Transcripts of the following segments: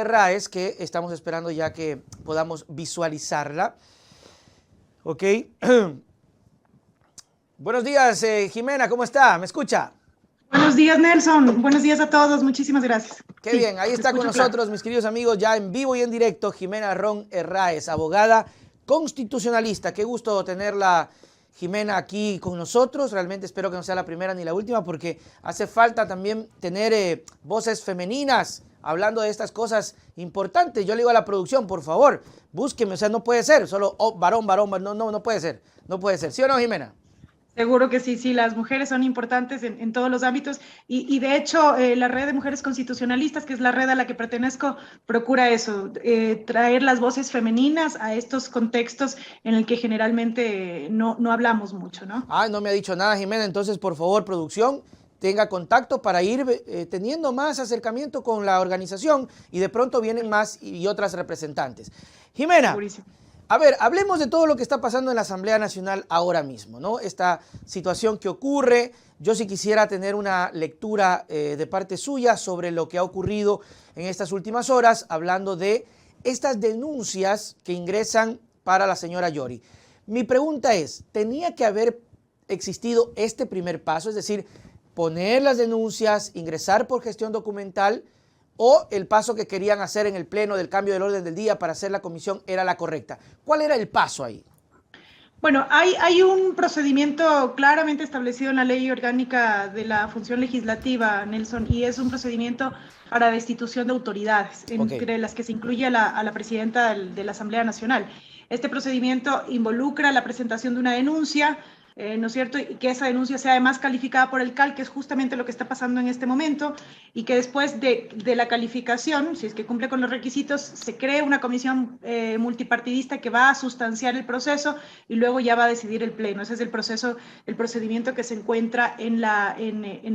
Herráez, que estamos esperando ya que podamos visualizarla. Ok. Buenos días, Jimena, ¿cómo está? ¿Me escucha? Buenos días, Nelson. Buenos días a todos. Muchísimas gracias. Qué Sí, bien, ahí te está con escucho claro. nosotros, mis queridos amigos, ya en vivo y en directo, Jimena Ron Herráez, abogada constitucionalista. Qué gusto tenerla, Jimena, aquí con nosotros. Realmente espero que no sea la primera ni la última, porque hace falta también tener voces femeninas hablando de estas cosas importantes. Yo le digo a la producción, por favor, búsqueme, o sea, no puede ser, solo varón, varón, no puede ser, no puede ser. ¿Sí o no, Jimena? Seguro que sí, sí, las mujeres son importantes en todos los ámbitos y de hecho la red de mujeres constitucionalistas, que es la red a la que pertenezco, procura eso, traer las voces femeninas a estos contextos en el que generalmente no hablamos mucho, ¿no? Ah, no me ha dicho nada, Jimena. Entonces, por favor, producción, tenga contacto para ir teniendo más acercamiento con la organización y de pronto vienen más y otras representantes. Jimena, Segurísimo. a ver, hablemos de todo lo que está pasando en la Asamblea Nacional ahora mismo, ¿no? Esta situación que ocurre. Yo sí quisiera tener una lectura de parte suya sobre lo que ha ocurrido en estas últimas horas, hablando de estas denuncias que ingresan para la señora Yori. Mi pregunta es, ¿tenía que haber existido este primer paso? Es decir, poner las denuncias, ingresar por gestión documental, o el paso que querían hacer en el pleno del cambio del orden del día para hacer la comisión era la correcta. ¿Cuál era el paso ahí? Bueno, hay un procedimiento claramente establecido en la Ley Orgánica de la Función Legislativa, Nelson, y es un procedimiento para destitución de autoridades, Ok. entre las que se incluye a la presidenta de la Asamblea Nacional. Este procedimiento involucra la presentación de una denuncia, ¿no es cierto? Y que esa denuncia sea además calificada por el CAL, que es justamente lo que está pasando en este momento, y que después de la calificación, si es que cumple con los requisitos, se cree una comisión multipartidista que va a sustanciar el proceso y luego ya va a decidir el pleno. Ese es el proceso, el procedimiento que se encuentra en la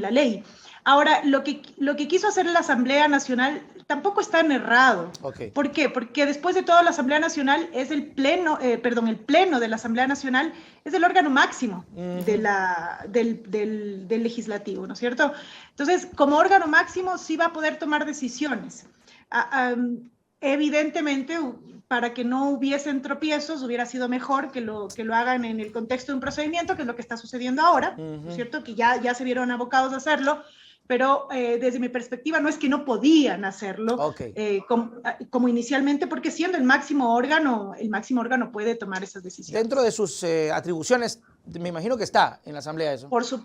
ley. Ahora, lo que quiso hacer la Asamblea Nacional tampoco está tan errado. Ok. ¿Por qué? Porque después de todo la Asamblea Nacional es el pleno de la Asamblea Nacional es el órgano máximo del legislativo, ¿no es cierto? Entonces, como órgano máximo sí va a poder tomar decisiones. Evidentemente, para que no hubiesen tropiezos, hubiera sido mejor que lo hagan en el contexto de un procedimiento, que es lo que está sucediendo ahora, ¿no es cierto? Que ya se vieron abocados a hacerlo, pero desde mi perspectiva no es que no podían hacerlo Ok. como inicialmente, porque siendo el máximo órgano puede tomar esas decisiones. Dentro de sus atribuciones, me imagino que está en la Asamblea eso. Por su,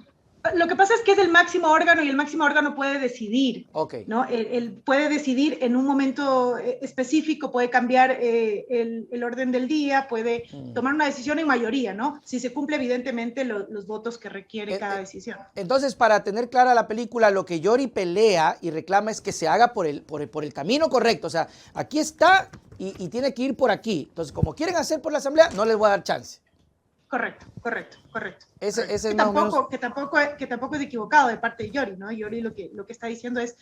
lo que pasa es que es el máximo órgano y el máximo órgano puede decidir, Ok. ¿no? Él puede decidir en un momento específico, puede cambiar el orden del día, puede tomar una decisión en mayoría, ¿no? Si se cumple evidentemente los votos que requiere cada decisión. Entonces, para tener clara la película, lo que Yori pelea y reclama es que se haga por el camino correcto. O sea, aquí está y tiene que ir por aquí. Entonces, como quieren hacer por la Asamblea, no les voy a dar chance. Correcto, correcto, correcto. Ese correcto. es más o menos. Que tampoco es equivocado de parte de Yori, ¿no? Yori lo que está diciendo es,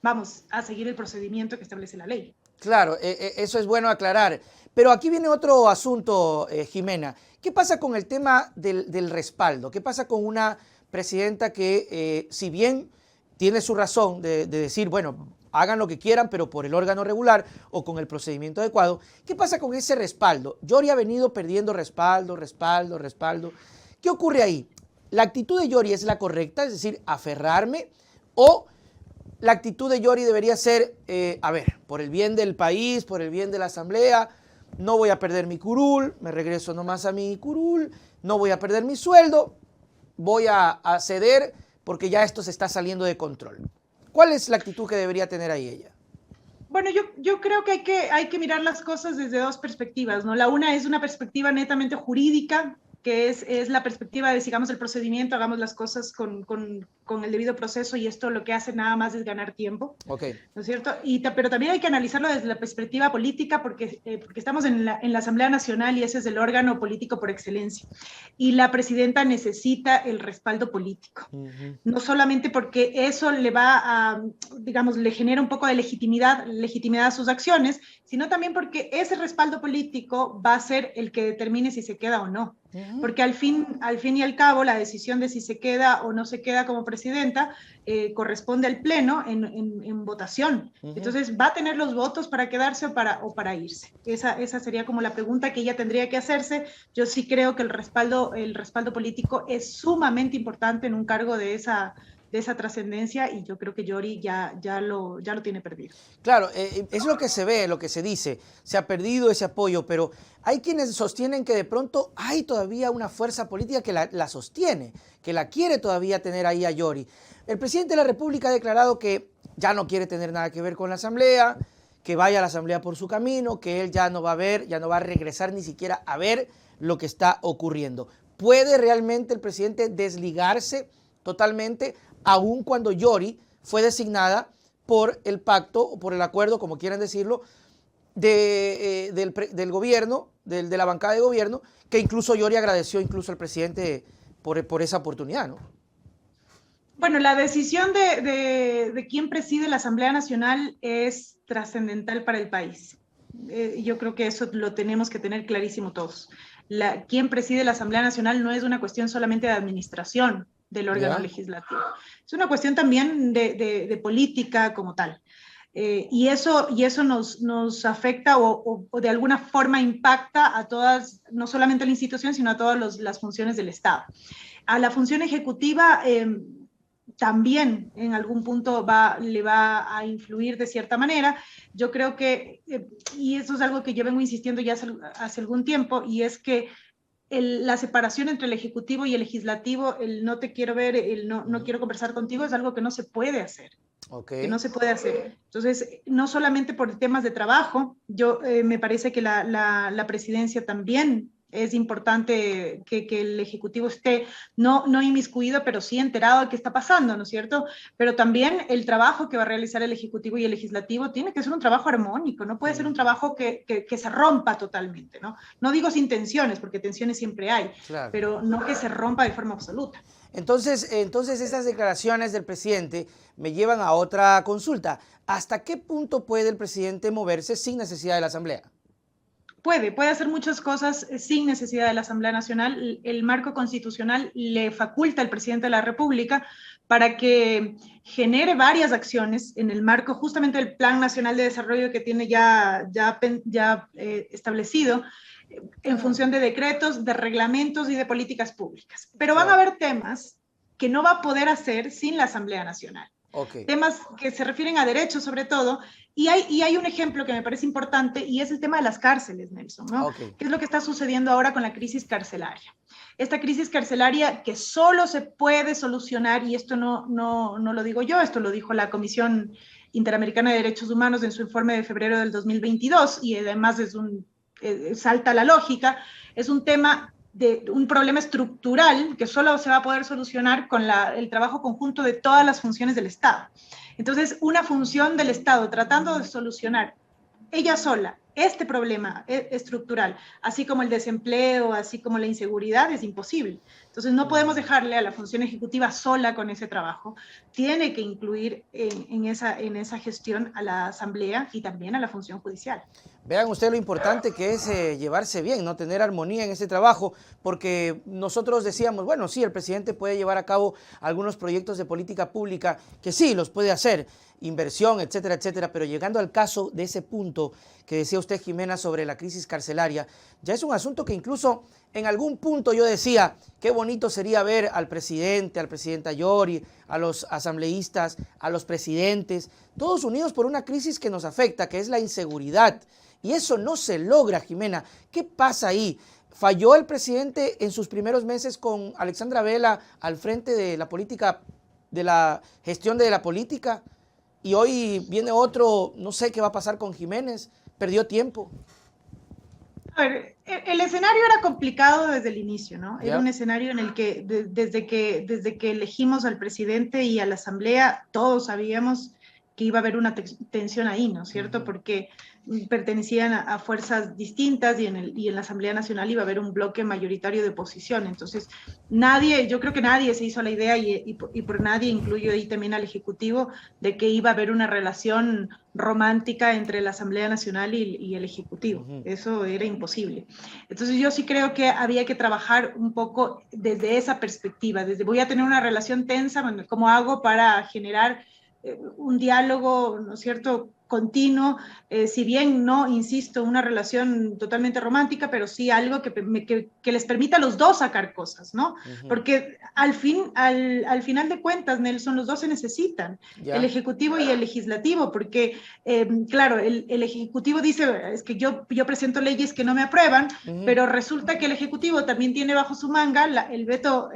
vamos a seguir el procedimiento que establece la ley. Claro, eso es bueno aclarar. Pero aquí viene otro asunto, Jimena. ¿Qué pasa con el tema del respaldo? ¿Qué pasa con una presidenta que, si bien tiene su razón de decir, bueno, hagan lo que quieran, pero por el órgano regular o con el procedimiento adecuado? ¿Qué pasa con ese respaldo? Yori ha venido perdiendo respaldo. ¿Qué ocurre ahí? ¿La actitud de Yori es la correcta, es decir, aferrarme, o la actitud de Yori debería ser, a ver, por el bien del país, por el bien de la Asamblea, no voy a perder mi curul, me regreso nomás a mi curul, no voy a perder mi sueldo, voy a ceder porque ya esto se está saliendo de control? ¿Cuál es la actitud que debería tener ahí ella? Bueno, yo creo que hay que mirar las cosas desde dos perspectivas, ¿no? La una es una perspectiva netamente jurídica, que es la perspectiva de sigamos el procedimiento, hagamos las cosas con el debido proceso y esto lo que hace nada más es ganar tiempo, Ok. ¿no es cierto? Pero también hay que analizarlo desde la perspectiva política porque estamos en la Asamblea Nacional y ese es el órgano político por excelencia. Y la presidenta necesita el respaldo político. No solamente porque eso le va a, digamos, le genera un poco de legitimidad a sus acciones, sino también porque ese respaldo político va a ser el que determine si se queda o no. Porque al fin y al cabo la decisión de si se queda o no se queda como presidenta, corresponde al Pleno en votación. Entonces, ¿va a tener los votos para quedarse o para irse? Esa sería como la pregunta que ella tendría que hacerse. Yo sí creo que el respaldo político es sumamente importante en un cargo de esa trascendencia, y yo creo que Yori ya lo tiene perdido. Claro, es lo que se ve, lo que se dice, se ha perdido ese apoyo, pero hay quienes sostienen que de pronto hay todavía una fuerza política que la sostiene, que la quiere todavía tener ahí a Yori. El presidente de la República ha declarado que ya no quiere tener nada que ver con la Asamblea, que vaya a la Asamblea por su camino, que él ya no va a ver, ya no va a regresar ni siquiera a ver lo que está ocurriendo. ¿Puede realmente el presidente desligarse totalmente, aun cuando Yori fue designada por el pacto o por el acuerdo, como quieran decirlo, del gobierno, de la bancada de gobierno, que incluso Yori agradeció incluso al presidente por esa oportunidad, ¿no? Bueno, la decisión de quién preside la Asamblea Nacional es trascendental para el país. Yo creo que eso lo tenemos que tener clarísimo todos. Quién preside la Asamblea Nacional no es una cuestión solamente de administración del órgano legislativo. Es una cuestión también de política como tal. Y eso nos afecta o de alguna forma impacta a todas, no solamente a la institución, sino a todas las funciones del Estado. A la función ejecutiva también en algún punto le va a influir de cierta manera. Yo creo que, y eso es algo que yo vengo insistiendo ya hace algún tiempo, y es que la separación entre el ejecutivo y el legislativo, el no te quiero ver, el no quiero conversar contigo, es algo que no se puede hacer. Que no se puede hacer. Entonces, no solamente por temas de trabajo, me parece que la presidencia también es importante que el Ejecutivo esté no inmiscuido, pero sí enterado de qué está pasando, ¿no es cierto? Pero también el trabajo que va a realizar el Ejecutivo y el Legislativo tiene que ser un trabajo armónico, no puede ser un trabajo que se rompa totalmente, ¿no? No digo sin tensiones, porque tensiones siempre hay, claro, pero no que se rompa de forma absoluta. Entonces esas declaraciones del presidente me llevan a otra consulta. ¿Hasta qué punto puede el presidente moverse sin necesidad de la Asamblea? Puede hacer muchas cosas sin necesidad de la Asamblea Nacional. El marco constitucional le faculta al presidente de la República para que genere varias acciones en el marco justamente del Plan Nacional de Desarrollo que tiene ya establecido, en función de decretos, de reglamentos y de políticas públicas. Pero van a haber temas que no va a poder hacer sin la Asamblea Nacional. Temas que se refieren a derechos sobre todo, y hay un ejemplo que me parece importante, y es el tema de las cárceles, Nelson, ¿no? ¿Qué es lo que está sucediendo ahora con la crisis carcelaria? Esta crisis carcelaria que solo se puede solucionar, y esto no lo digo yo, esto lo dijo la Comisión Interamericana de Derechos Humanos en su informe de febrero del 2022, y además salta la lógica, es un tema de un problema estructural que solo se va a poder solucionar con el trabajo conjunto de todas las funciones del Estado. Entonces, una función del Estado tratando de solucionar ella sola este problema estructural, así como el desempleo, así como la inseguridad, es imposible. Entonces, no podemos dejarle a la función ejecutiva sola con ese trabajo. Tiene que incluir en esa gestión a la Asamblea y también a la función judicial. Vean ustedes lo importante que es llevarse bien, ¿no? Tener armonía en ese trabajo, porque nosotros decíamos, bueno, sí, el presidente puede llevar a cabo algunos proyectos de política pública, que sí, los puede hacer, inversión, etcétera, etcétera, pero llegando al caso de ese punto que decía usted, Jimena, sobre la crisis carcelaria, ya es un asunto que incluso en algún punto yo decía, qué bonito sería ver al presidente, al presidente Yori, a los asambleístas, a los presidentes, todos unidos por una crisis que nos afecta, que es la inseguridad. Y eso no se logra, Jimena. ¿Qué pasa ahí? ¿Falló el presidente en sus primeros meses con Alexandra Vela al frente de la política, de la gestión de la política? Y hoy viene otro, no sé qué va a pasar con Jiménez, perdió tiempo. A ver, el escenario era complicado desde el inicio, ¿no? Era un escenario en el que desde que elegimos al presidente y a la asamblea, todos sabíamos que iba a haber una tensión ahí, ¿no es cierto? Porque pertenecían a fuerzas distintas y en la Asamblea Nacional iba a haber un bloque mayoritario de oposición. Entonces, yo creo que nadie se hizo la idea y por nadie, incluyo ahí también al Ejecutivo, de que iba a haber una relación romántica entre la Asamblea Nacional y el Ejecutivo. Eso era imposible. Entonces, yo sí creo que había que trabajar un poco desde esa perspectiva, desde voy a tener una relación tensa, bueno, ¿cómo hago para generar un diálogo, ¿no es cierto?, continuo, si bien no, insisto, una relación totalmente romántica, pero sí algo que les permita a los dos sacar cosas, ¿no? Porque al final de cuentas, Nelson, los dos se necesitan, el Ejecutivo y el Legislativo, porque, claro, el Ejecutivo dice, es que yo presento leyes que no me aprueban, pero resulta que el Ejecutivo también tiene bajo su manga el veto,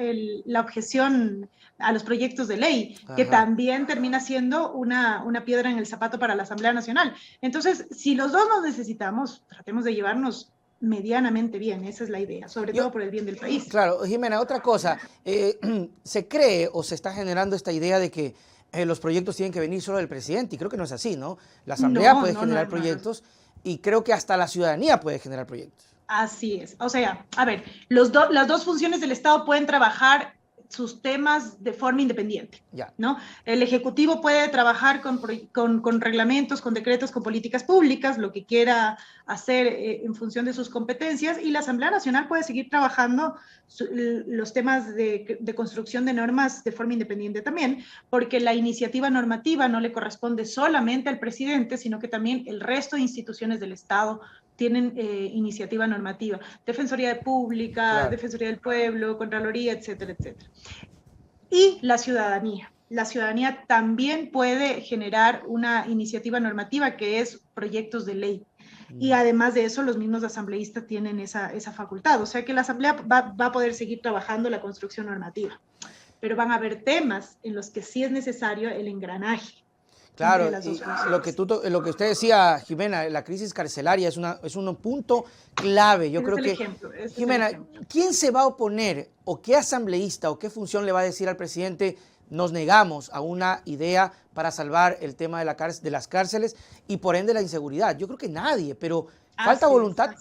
la objeción a los proyectos de ley, que también termina siendo una piedra en el zapato para la Asamblea Nacional. Entonces, si los dos nos necesitamos, tratemos de llevarnos medianamente bien, esa es la idea, sobre todo por el bien del país. Claro, Jimena, otra cosa, se cree o se está generando esta idea de que los proyectos tienen que venir solo del presidente, y creo que no es así, ¿no? La Asamblea puede generar proyectos y creo que hasta la ciudadanía puede generar proyectos. Así es, o sea, a ver, las dos funciones del Estado pueden trabajar sus temas de forma independiente, ¿no? El Ejecutivo puede trabajar con reglamentos, con decretos, con políticas públicas, lo que quiera hacer en función de sus competencias, y la Asamblea Nacional puede seguir trabajando los temas de construcción de normas de forma independiente también, porque la iniciativa normativa no le corresponde solamente al presidente, sino que también el resto de instituciones del Estado tienen iniciativa normativa, Defensoría Pública, Defensoría del Pueblo, Contraloría, etcétera, etcétera. Y la ciudadanía. La ciudadanía también puede generar una iniciativa normativa que es proyectos de ley. Y además de eso, los mismos asambleístas tienen esa facultad. O sea que la Asamblea va a poder seguir trabajando la construcción normativa. Pero van a haber temas en los que sí es necesario el engranaje. Claro, lo que usted decía, Jimena, la crisis carcelaria es un punto clave. Yo creo que, Jimena, ¿quién se va a oponer o qué asambleísta o qué función le va a decir al presidente nos negamos a una idea para salvar el tema de las cárceles y por ende la inseguridad? Yo creo que nadie, pero falta voluntad.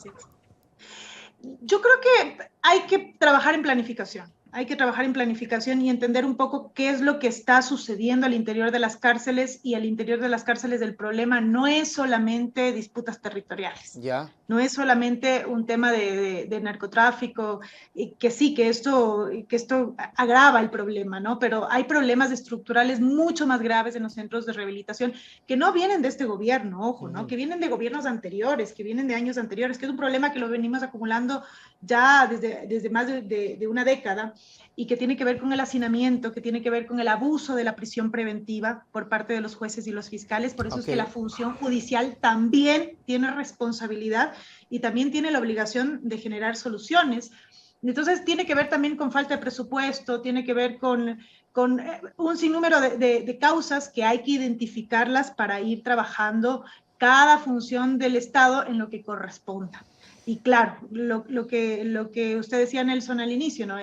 Yo creo que hay que trabajar en planificación. Hay que trabajar en planificación y entender un poco qué es lo que está sucediendo al interior de las cárceles, y al interior de las cárceles el problema no es solamente disputas territoriales, no es solamente un tema de narcotráfico, y que sí, que esto agrava el problema, ¿no? Pero hay problemas estructurales mucho más graves en los centros de rehabilitación que no vienen de este gobierno, ojo, ¿no? Que vienen de gobiernos anteriores, que vienen de años anteriores, que es un problema que lo venimos acumulando ya desde más de una década, y que tiene que ver con el hacinamiento, que tiene que ver con el abuso de la prisión preventiva por parte de los jueces y los fiscales. Por eso es que la función judicial también tiene responsabilidad y también tiene la obligación de generar soluciones. Entonces tiene que ver también con falta de presupuesto, tiene que ver con un sinnúmero de causas que hay que identificarlas para ir trabajando cada función del Estado en lo que corresponda. Y claro, lo que usted decía, Nelson, al inicio, ¿no?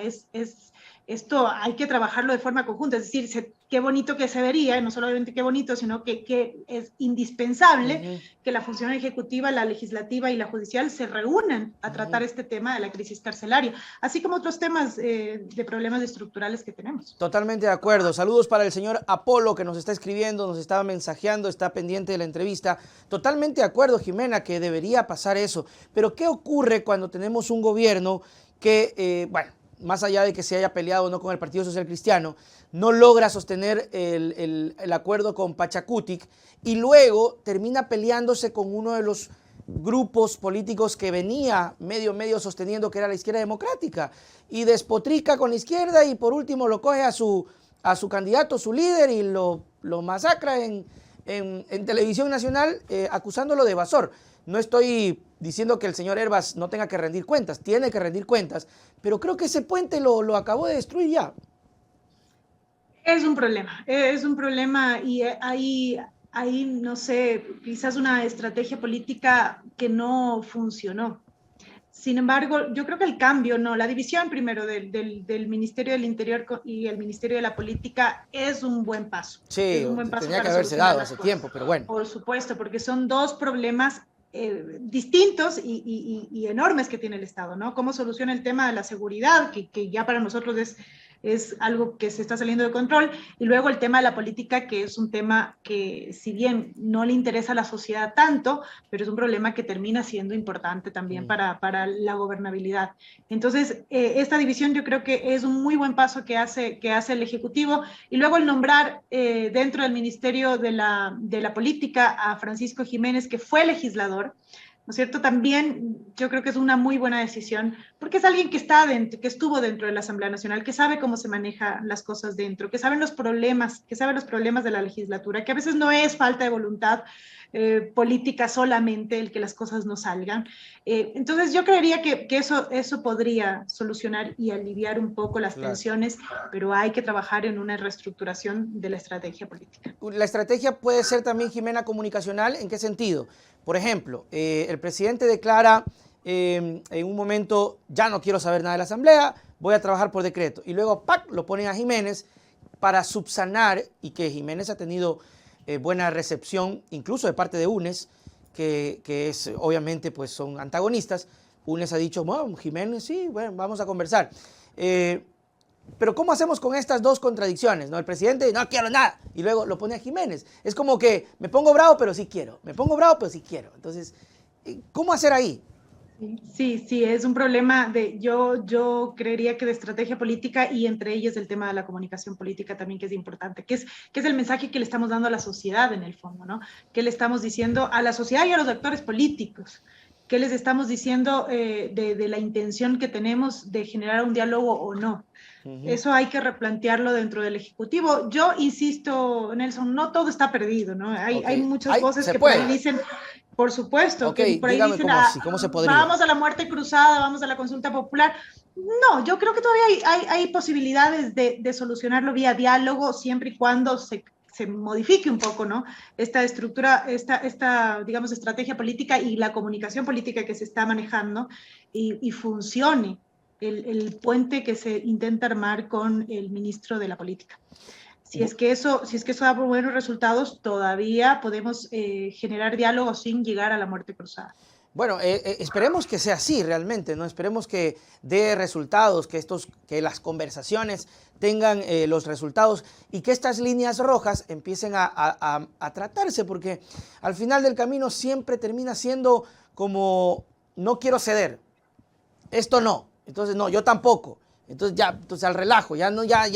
Esto hay que trabajarlo de forma conjunta, es decir, qué bonito que se vería, no solamente qué bonito, sino que es indispensable que la función ejecutiva, la legislativa y la judicial se reúnan a tratar este tema de la crisis carcelaria, así como otros temas de problemas estructurales que tenemos. Totalmente de acuerdo. Saludos para el señor Apolo, que nos está escribiendo, nos está mensajeando, está pendiente de la entrevista. Totalmente de acuerdo, Jimena, que debería pasar eso. Pero ¿qué ocurre cuando tenemos un gobierno que, más allá de que se haya peleado o no con el Partido Social Cristiano, no logra sostener el acuerdo con Pachacutic y luego termina peleándose con uno de los grupos políticos que venía medio sosteniendo, que era la izquierda democrática, y despotrica con la izquierda y por último lo coge a su candidato, su líder, y lo masacra en televisión nacional acusándolo de evasor? No estoy diciendo que el señor Hervas no tenga que rendir cuentas, tiene que rendir cuentas, pero creo que ese puente lo acabó de destruir ya. Es un problema y hay, no sé, quizás una estrategia política que no funcionó. Sin embargo, yo creo que el cambio, no, la división primero del Ministerio del Interior y el Ministerio de la Política es un buen paso. Sí, Es un buen paso tenía que para haberse solucionar dado las hace cosas. tiempo, pero bueno. Por supuesto, porque son dos problemas distintos y enormes que tiene el Estado, ¿no? ¿Cómo soluciona el tema de la seguridad, que ya para nosotros es algo que se está saliendo de control, y luego el tema de la política, que es un tema que si bien no le interesa a la sociedad tanto, pero es un problema que termina siendo importante también para la gobernabilidad. Entonces, esta división yo creo que es un muy buen paso que hace el Ejecutivo, y luego el nombrar dentro del Ministerio de la Política a Francisco Jiménez, que fue legislador, ¿no es cierto? También yo creo que es una muy buena decisión, porque es alguien que estuvo dentro de la Asamblea Nacional, que sabe cómo se manejan las cosas dentro, que sabe los problemas de la legislatura, que a veces no es falta de voluntad política solamente el que las cosas no salgan. Entonces yo creería que eso podría solucionar y aliviar un poco las tensiones, pero hay que trabajar en una reestructuración de la estrategia política. La estrategia puede ser también, Jimena, comunicacional. ¿En qué sentido? Por ejemplo, el presidente declara en un momento, ya no quiero saber nada de la Asamblea, voy a trabajar por decreto. Y luego, ¡pac!, lo ponen a Jiménez para subsanar, y que Jiménez ha tenido buena recepción, incluso de parte de UNES, que es, obviamente, pues son antagonistas. UNES ha dicho, bueno, Jiménez, sí, bueno, vamos a conversar. Pero ¿cómo hacemos con estas dos contradicciones? ¿No? El presidente, no quiero nada, y luego lo pone a Jiménez. Es como que me pongo bravo, pero sí quiero. Me pongo bravo, pero sí quiero. Entonces, ¿cómo hacer ahí? Sí, es un problema yo creería que de estrategia política, y entre ellas el tema de la comunicación política también, que es importante, que es el mensaje que le estamos dando a la sociedad en el fondo, ¿no? ¿Qué le estamos diciendo a la sociedad y a los actores políticos? ¿Qué les estamos diciendo de la intención que tenemos de generar un diálogo o no? Eso hay que replantearlo dentro del Ejecutivo. Yo insisto, Nelson, no todo está perdido, ¿no? Hay muchas voces que por ahí dicen, por supuesto, que por ahí dígame dicen, cómo se podría. vamos a la muerte cruzada, vamos a la consulta popular. No, yo creo que todavía hay posibilidades de solucionarlo vía diálogo, siempre y cuando se modifique un poco, ¿no? Esta estructura, digamos, estrategia política y la comunicación política que se está manejando, y funcione el puente que se intenta armar con el ministro de la Política. Si es que eso da buenos resultados, todavía podemos generar diálogo sin llegar a la muerte cruzada. Bueno, esperemos que sea así realmente, ¿no? Esperemos que dé resultados, que las conversaciones tengan los resultados, y que estas líneas rojas empiecen a tratarse, porque al final del camino siempre termina siendo como, no quiero ceder, esto no, entonces no, yo tampoco, entonces al relajo, ya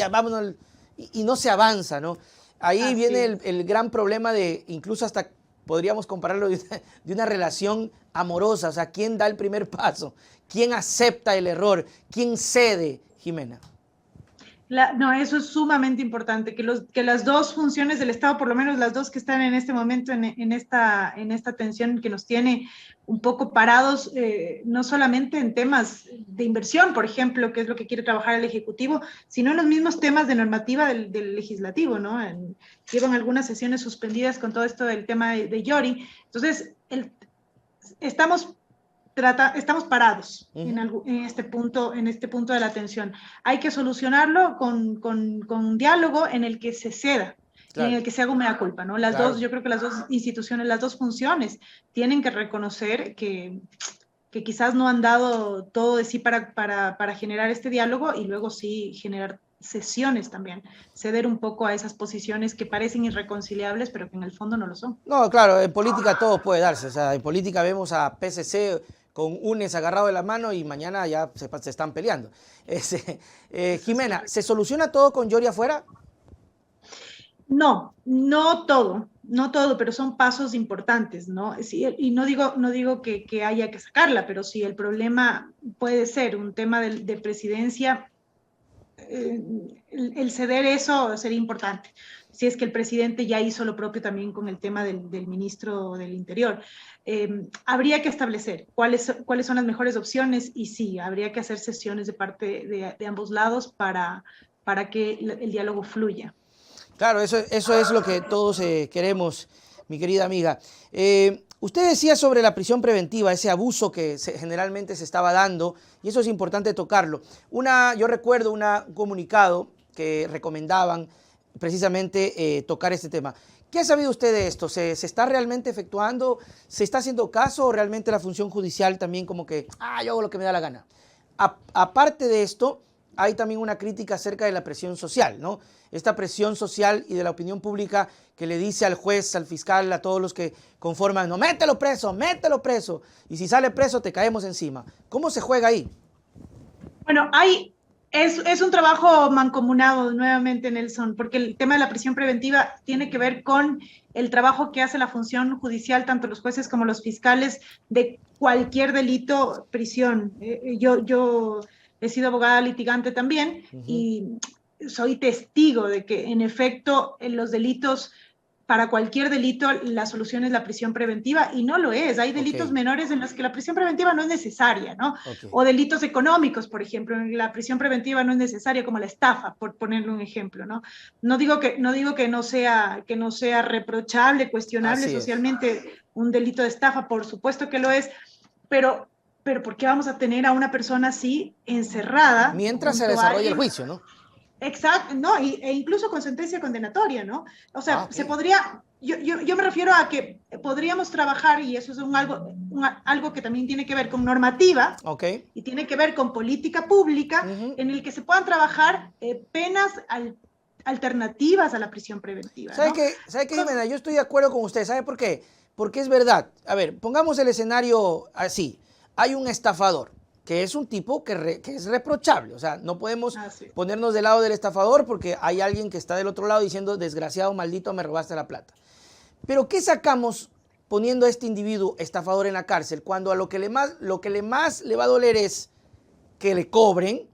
vámonos, y no se avanza, ¿no? Ahí así viene el gran problema de, incluso hasta podríamos compararlo de una relación amorosa. O sea, ¿quién da el primer paso? ¿Quién acepta el error? ¿Quién cede, Jimena? No, eso es sumamente importante, que las dos funciones del Estado, por lo menos las dos que están en este momento en esta tensión que nos tiene un poco parados, no solamente en temas de inversión, por ejemplo, que es lo que quiere trabajar el Ejecutivo, sino en los mismos temas de normativa del Legislativo, ¿no? Llevan algunas sesiones suspendidas con todo esto del tema de Yori. Entonces, estamos parados en este punto de la tensión. Hay que solucionarlo con un diálogo en el que se ceda, claro, y en el que se haga un mea culpa, ¿no? Yo creo que las dos instituciones, las dos funciones, tienen que reconocer que quizás no han dado todo de sí para generar este diálogo, y luego sí generar sesiones también, ceder un poco a esas posiciones que parecen irreconciliables, pero que en el fondo no lo son. No, claro, en política todo puede darse. O sea, en política vemos a PSC con UNES agarrado de la mano y mañana ya se están peleando. Jimena, ¿se soluciona todo con Yori afuera? No todo, pero son pasos importantes, ¿no? Sí, y no digo que haya que sacarla, pero si el problema puede ser un tema de presidencia, el ceder eso sería importante. Si es que el presidente ya hizo lo propio también con el tema del ministro del Interior. Habría que establecer cuáles son las mejores opciones, y sí, habría que hacer sesiones de parte de ambos lados para que el diálogo fluya. Claro, eso es lo que todos queremos, mi querida amiga. Usted decía sobre la prisión preventiva, ese abuso que generalmente se estaba dando, y eso es importante tocarlo. Yo recuerdo un comunicado que recomendaban precisamente tocar este tema. ¿Qué ha sabido usted de esto? ¿Se está realmente efectuando? ¿Se está haciendo caso o realmente la función judicial también como que, yo hago lo que me da la gana? Aparte de esto, hay también una crítica acerca de la presión social, ¿no? Esta presión social y de la opinión pública que le dice al juez, al fiscal, a todos los que conforman, no, mételo preso, y si sale preso te caemos encima. ¿Cómo se juega ahí? Bueno, es un trabajo mancomunado nuevamente, Nelson, porque el tema de la prisión preventiva tiene que ver con el trabajo que hace la función judicial, tanto los jueces como los fiscales, de cualquier delito, prisión. Yo he sido abogada litigante también y soy testigo de que, en efecto, en los delitos, para cualquier delito, la solución es la prisión preventiva, y no lo es. Hay delitos menores en los que la prisión preventiva no es necesaria, ¿no? O delitos económicos, por ejemplo, en la prisión preventiva no es necesaria, como la estafa, por ponerle un ejemplo, ¿no? No digo que no sea reprochable, cuestionable socialmente un delito de estafa, por supuesto que lo es, pero ¿por qué vamos a tener a una persona así encerrada? Mientras se desarrolla el juicio, ¿no? Exacto, no, e incluso con sentencia condenatoria, ¿no? O sea, se podría, yo me refiero a que podríamos trabajar, y eso es algo que también tiene que ver con normativa, y tiene que ver con política pública, en el que se puedan trabajar penas alternativas a la prisión preventiva, ¿no? ¿Sabe qué, Jimena? Yo estoy de acuerdo con usted. ¿Sabe por qué? Porque es verdad. A ver, pongamos el escenario así. Hay un estafador, que es un tipo que es reprochable. O sea, no podemos ponernos del lado del estafador porque hay alguien que está del otro lado diciendo, desgraciado, maldito, me robaste la plata. Pero ¿qué sacamos poniendo a este individuo estafador en la cárcel cuando a lo que más le va a doler es que le cobren,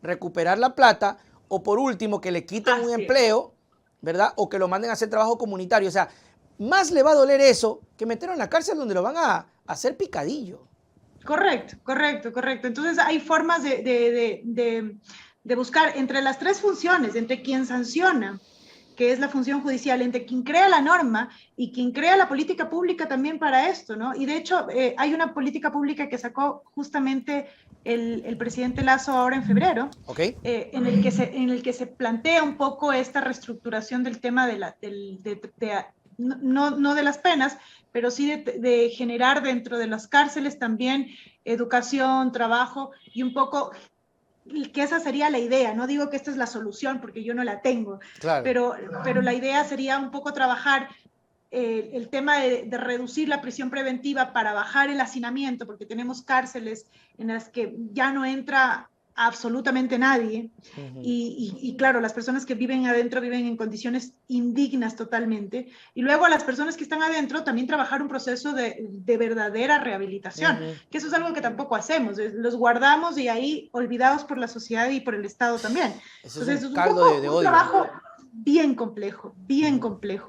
recuperar la plata, o por último que le quiten un empleo, ¿verdad? O que lo manden a hacer trabajo comunitario? O sea, más le va a doler eso que meterlo en la cárcel donde lo van a hacer picadillo. Correcto. Entonces hay formas de buscar entre las tres funciones, entre quien sanciona, que es la función judicial, entre quien crea la norma y quien crea la política pública también para esto, ¿no? Y de hecho hay una política pública que sacó justamente el presidente Lasso ahora en febrero, en el que se plantea un poco esta reestructuración del tema no de las penas, pero sí de generar dentro de las cárceles también educación, trabajo, y un poco que esa sería la idea. No digo que esta es la solución porque yo no la tengo, pero la idea sería un poco trabajar el tema de reducir la prisión preventiva para bajar el hacinamiento, porque tenemos cárceles en las que ya no entra absolutamente nadie, y claro, las personas que viven adentro viven en condiciones indignas totalmente, y luego a las personas que están adentro también trabajar un proceso de verdadera rehabilitación, que eso es algo que tampoco hacemos, los guardamos y ahí olvidados por la sociedad y por el Estado también. Entonces es un trabajo bien complejo,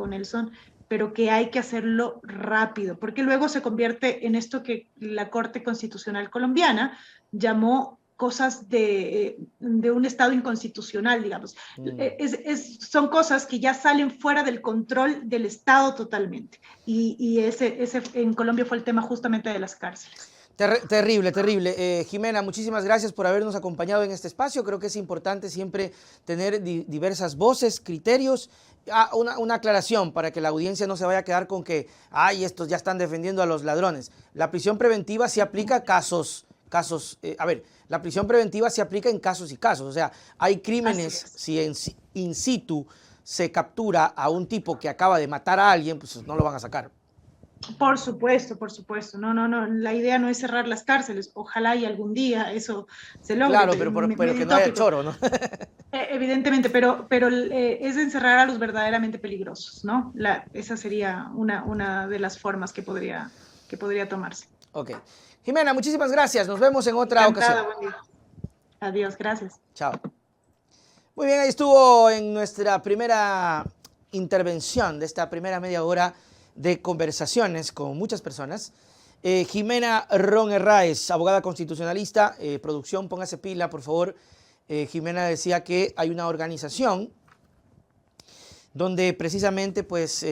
Nelson, pero que hay que hacerlo rápido, porque luego se convierte en esto que la Corte Constitucional colombiana llamó cosas de un Estado inconstitucional, digamos. Son cosas que ya salen fuera del control del Estado totalmente. Y ese en Colombia fue el tema justamente de las cárceles. Terrible. Jimena, muchísimas gracias por habernos acompañado en este espacio. Creo que es importante siempre tener diversas voces, criterios. Una aclaración para que la audiencia no se vaya a quedar con que, estos ya están defendiendo a los ladrones. La prisión preventiva se aplica a casos. La prisión preventiva se aplica en casos y casos. O sea, hay crímenes, si in situ se captura a un tipo que acaba de matar a alguien, pues no lo van a sacar. Por supuesto. No. La idea no es cerrar las cárceles. Ojalá y algún día eso se logre. Claro, pero que no haya choro, ¿no? Evidentemente, pero es encerrar a los verdaderamente peligrosos, ¿no? Esa sería una de las formas que podría tomarse. Ok. Jimena, muchísimas gracias. Nos vemos en otra ocasión. Buen día. Adiós, gracias. Chao. Muy bien, ahí estuvo en nuestra primera intervención de esta primera media hora de conversaciones con muchas personas. Jimena Ron Herráez, abogada constitucionalista. Producción, póngase pila, por favor. Jimena decía que hay una organización donde precisamente pues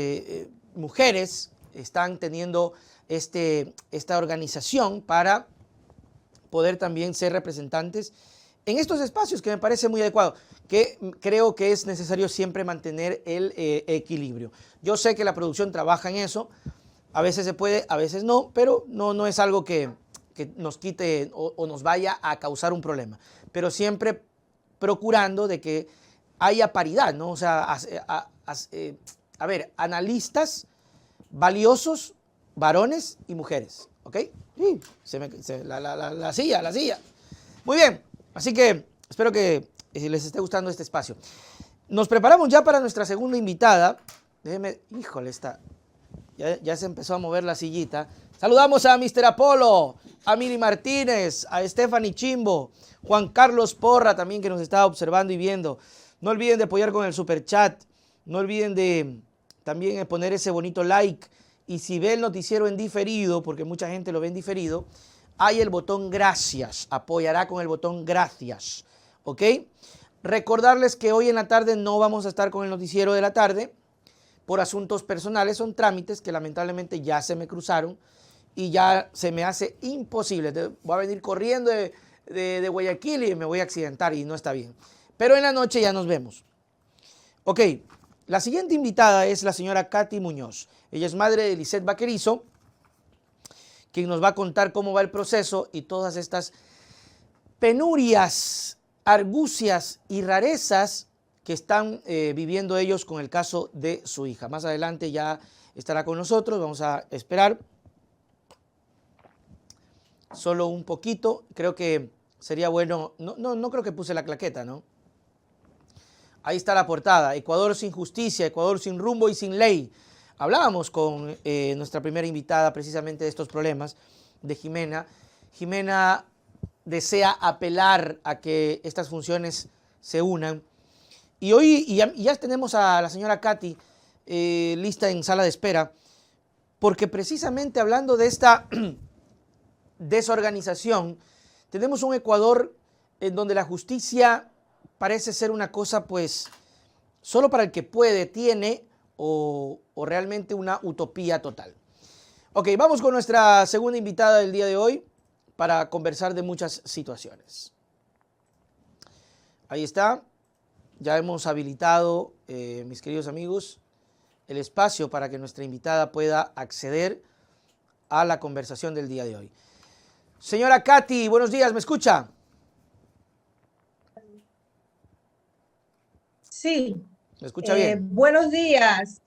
mujeres están teniendo esta organización para poder también ser representantes en estos espacios, que me parece muy adecuado, que creo que es necesario siempre mantener el equilibrio. Yo sé que la producción trabaja en eso, a veces se puede, a veces no, pero no es algo que nos quite o nos vaya a causar un problema, pero siempre procurando de que haya paridad, ¿no? O sea, a ver, analistas valiosos, varones y mujeres, ¿ok? Sí, la silla. Muy bien, así que espero que les esté gustando este espacio. Nos preparamos ya para nuestra segunda invitada. Déjeme, híjole, ya se empezó a mover la sillita. Saludamos a Mr. Apolo, a Miri Martínez, a Stephanie Chimbo, Juan Carlos Porra también, que nos está observando y viendo. No olviden de apoyar con el super chat. No olviden de también poner ese bonito like. Y si ve el noticiero en diferido, porque mucha gente lo ve en diferido, hay el botón gracias. Apoyará con el botón gracias. ¿Ok? Recordarles que hoy en la tarde no vamos a estar con el noticiero de la tarde por asuntos personales. Son trámites que lamentablemente ya se me cruzaron y ya se me hace imposible. Voy a venir corriendo de Guayaquil y me voy a accidentar y no está bien. Pero en la noche ya nos vemos. Ok, la siguiente invitada es la señora Katy Muñoz. Ella es madre de Lisette Vaquerizo, quien nos va a contar cómo va el proceso y todas estas penurias, argucias y rarezas que están viviendo ellos con el caso de su hija. Más adelante ya estará con nosotros, vamos a esperar solo un poquito. Creo que sería bueno, no creo que puse la claqueta, ¿no? Ahí está la portada, Ecuador sin justicia, Ecuador sin rumbo y sin ley. Hablábamos con nuestra primera invitada precisamente de estos problemas, de Jimena. Jimena desea apelar a que estas funciones se unan. Y hoy ya tenemos a la señora Katy lista en sala de espera, porque precisamente hablando de esta desorganización, tenemos un Ecuador en donde la justicia parece ser una cosa pues solo para el que puede, tiene o realmente una utopía total. Ok, vamos con nuestra segunda invitada del día de hoy para conversar de muchas situaciones. Ahí está, ya hemos habilitado, mis queridos amigos, el espacio para que nuestra invitada pueda acceder a la conversación del día de hoy. Señora Katy, buenos días, ¿me escucha? Sí. ¿Me escucha bien? Buenos días.